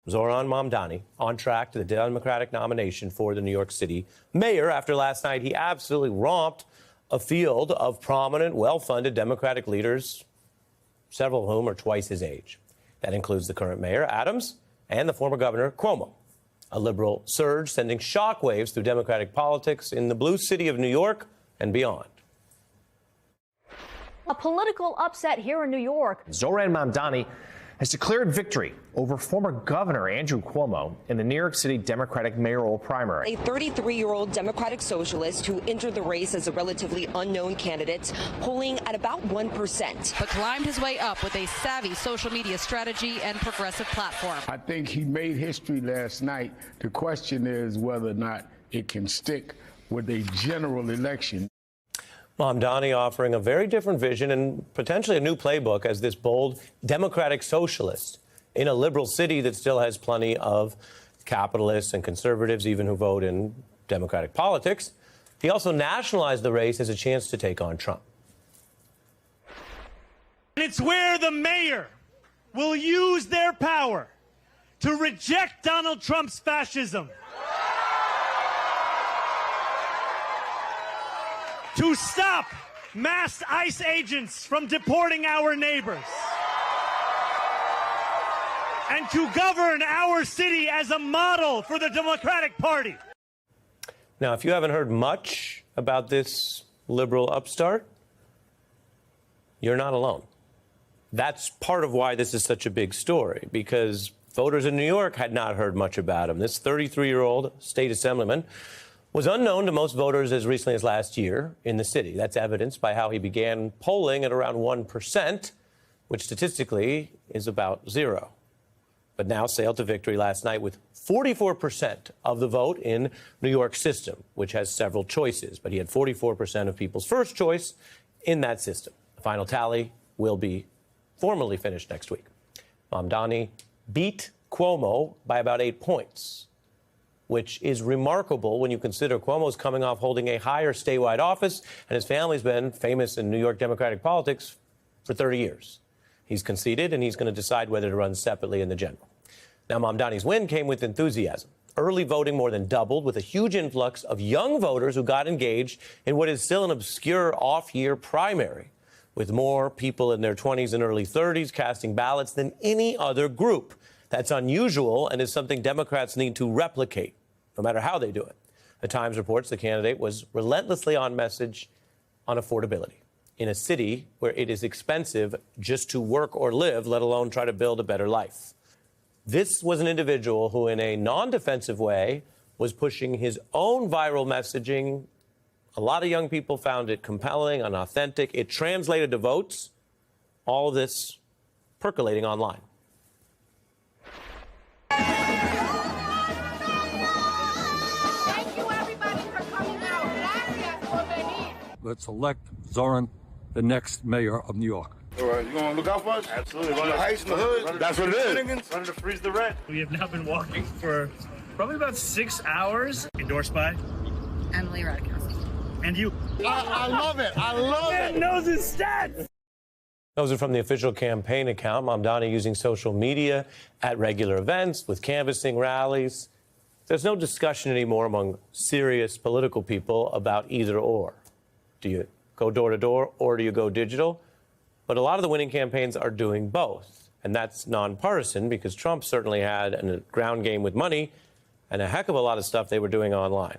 Zohran Mamdani on track to the Democratic nomination for the New York City mayor after last night he absolutely romped a field of prominent, well-funded Democratic leaders, several of whom are twice his age. That includes the current mayor, Adams, and the former governor, Cuomo. A liberal surge sending shockwaves through Democratic politics in the blue city of New York and beyond. A political upset here in New York. Zohran Mamdani has declared victory over former Governor Andrew Cuomo in the New York City Democratic mayoral primary. A 33-year-old Democratic socialist who entered the race as a relatively unknown candidate, polling at about 1%. But climbed his way up with a savvy social media strategy and progressive platform. I think he made history last night. The question is whether or not it can stick with a general election. Mamdani offering a very different vision and potentially a new playbook as this bold Democratic socialist in a liberal city that still has plenty of capitalists and conservatives, even who vote in Democratic politics. He also nationalized the race as a chance to take on Trump. And it's where the mayor will use their power to reject Donald Trump's fascism, to stop masked ICE agents from deporting our neighbors, and to govern our city as a model for the Democratic Party. Now, if you haven't heard much about this liberal upstart, you're not alone. That's part of why this is such a big story, because voters in New York had not heard much about him. This 33-year-old state assemblyman was unknown to most voters as recently as last year in the city. That's evidenced by how he began polling at around 1%, which statistically is about zero. But now sailed to victory last night with 44% of the vote in New York system, which has several choices. But he had 44% of people's first choice in that system. The final tally will be formally finished next week. Mamdani beat Cuomo by about 8 points, which is remarkable when you consider Cuomo's coming off holding a higher statewide office, and his family's been famous in New York Democratic politics for 30 years. He's conceded, and he's going to decide whether to run separately in the general. Now, Mamdani's win came with enthusiasm. Early voting more than doubled, with a huge influx of young voters who got engaged in what is still an obscure off-year primary, with more people in their 20s and early 30s casting ballots than any other group. That's unusual and is something Democrats need to replicate, no matter how they do it. The Times reports the candidate was relentlessly on message on affordability in a city where it is expensive just to work or live, let alone try to build a better life. This was an individual who, in a non-defensive way, was pushing his own viral messaging. A lot of young people found it compelling and authentic. It translated to votes. All of this percolating online. Let's elect Zohran the next mayor of New York. All right, you gonna look out for us? Absolutely. Run the heights in the hood. That's what it is. Running to freeze the rent. We have now been walking for probably about 6 hours. Endorsed by Emily Ratajkowski. And you. I love it. I love it. Knows his stats. Those are from the official campaign account. Mamdani using social media at regular events with canvassing rallies. There's no discussion anymore among serious political people about either or. Do you go door to door or do you go digital? But a lot of the winning campaigns are doing both. And that's nonpartisan because Trump certainly had a ground game with money and a heck of a lot of stuff they were doing online.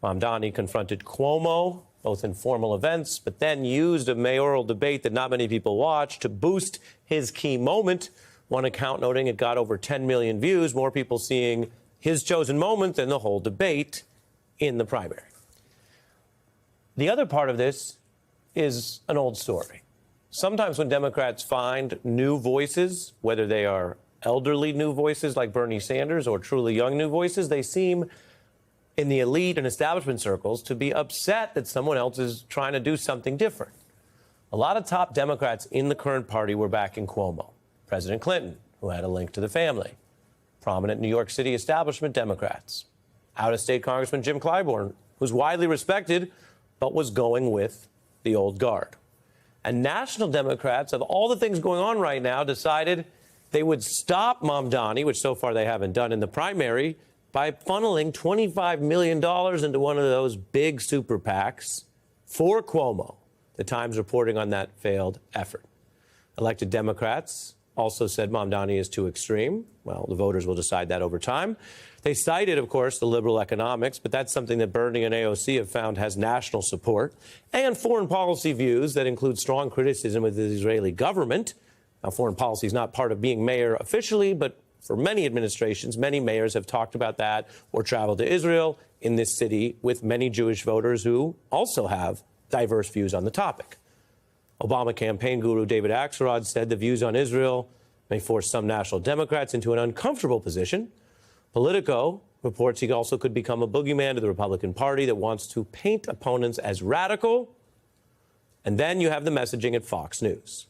Mamdani confronted Cuomo, both in formal events, but then used a mayoral debate that not many people watched to boost his key moment. One account noting it got over 10 million views, more people seeing his chosen moment than the whole debate in the primary. The other part of this is an old story. Sometimes when Democrats find new voices, whether they are elderly new voices like Bernie Sanders or truly young new voices, they seem in the elite and establishment circles to be upset that someone else is trying to do something different. A lot of top Democrats in the current party were backing Cuomo. President Clinton, who had a link to the family. Prominent New York City establishment Democrats. Out-of-state Congressman Jim Clyburn, who's widely respected, but was going with the old guard. And national Democrats, of all the things going on right now, decided they would stop Mamdani, which so far they haven't done in the primary, by funneling $25 million into one of those big super PACs for Cuomo. The Times reporting on that failed effort. Elected Democrats also said Mamdani is too extreme. Well, the voters will decide that over time. They cited, of course, the liberal economics, but that's something that Bernie and AOC have found has national support, and foreign policy views that include strong criticism of the Israeli government. Now, foreign policy is not part of being mayor officially, but for many administrations, many mayors have talked about that or traveled to Israel in this city with many Jewish voters who also have diverse views on the topic. Obama campaign guru David Axelrod said the views on Israel may force some national Democrats into an uncomfortable position. Politico reports he also could become a boogeyman to the Republican Party that wants to paint opponents as radical. And then you have the messaging at Fox News.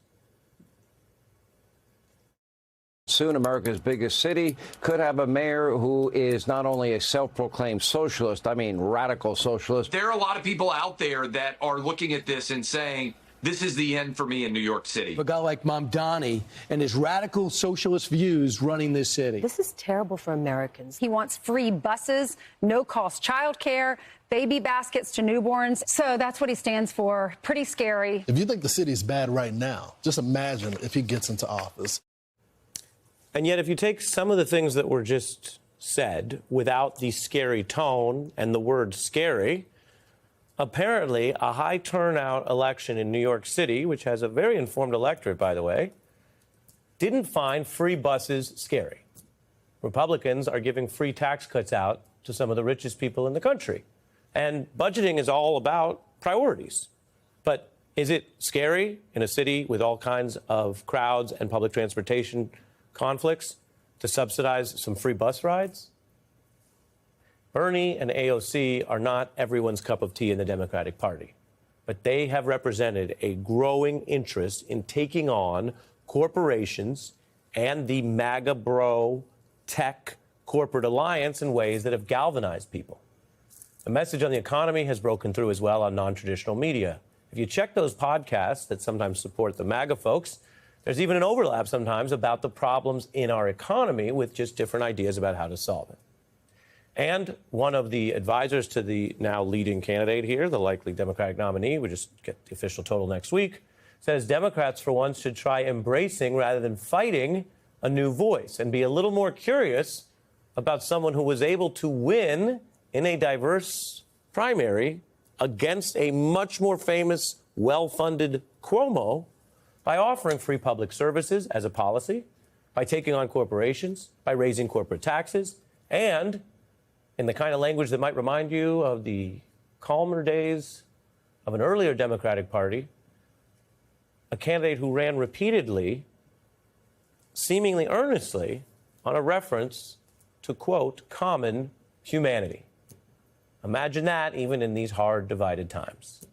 Soon, America's biggest city could have a mayor who is not only a self-proclaimed socialist, I mean radical socialist. There are a lot of people out there that are looking at this and saying, this is the end for me in New York City. A guy like Mamdani and his radical socialist views running this city. This is terrible for Americans. He wants free buses, no-cost childcare, baby baskets to newborns. So that's what he stands for. Pretty scary. If you think the city is bad right now, just imagine if he gets into office. And yet, if you take some of the things that were just said without the scary tone and the word scary, apparently a high turnout election in New York City, which has a very informed electorate, by the way, didn't find free buses scary. Republicans are giving free tax cuts out to some of the richest people in the country. And budgeting is all about priorities. But is it scary in a city with all kinds of crowds and public transportation conflicts to subsidize some free bus rides? Bernie and AOC are not everyone's cup of tea in the Democratic Party, but they have represented a growing interest in taking on corporations and the MAGA bro tech corporate alliance in ways that have galvanized people. The message on the economy has broken through as well on non-traditional media. If you check those podcasts that sometimes support the MAGA folks, there's even an overlap sometimes about the problems in our economy with just different ideas about how to solve it. And one of the advisors to the now leading candidate here, the likely Democratic nominee, we just get the official total next week, says Democrats for once should try embracing rather than fighting a new voice and be a little more curious about someone who was able to win in a diverse primary against a much more famous, well-funded Cuomo by offering free public services as a policy, by taking on corporations, by raising corporate taxes, and in the kind of language that might remind you of the calmer days of an earlier Democratic Party, a candidate who ran repeatedly, seemingly earnestly, on a reference to, quote, common humanity. Imagine that even in these hard, divided times.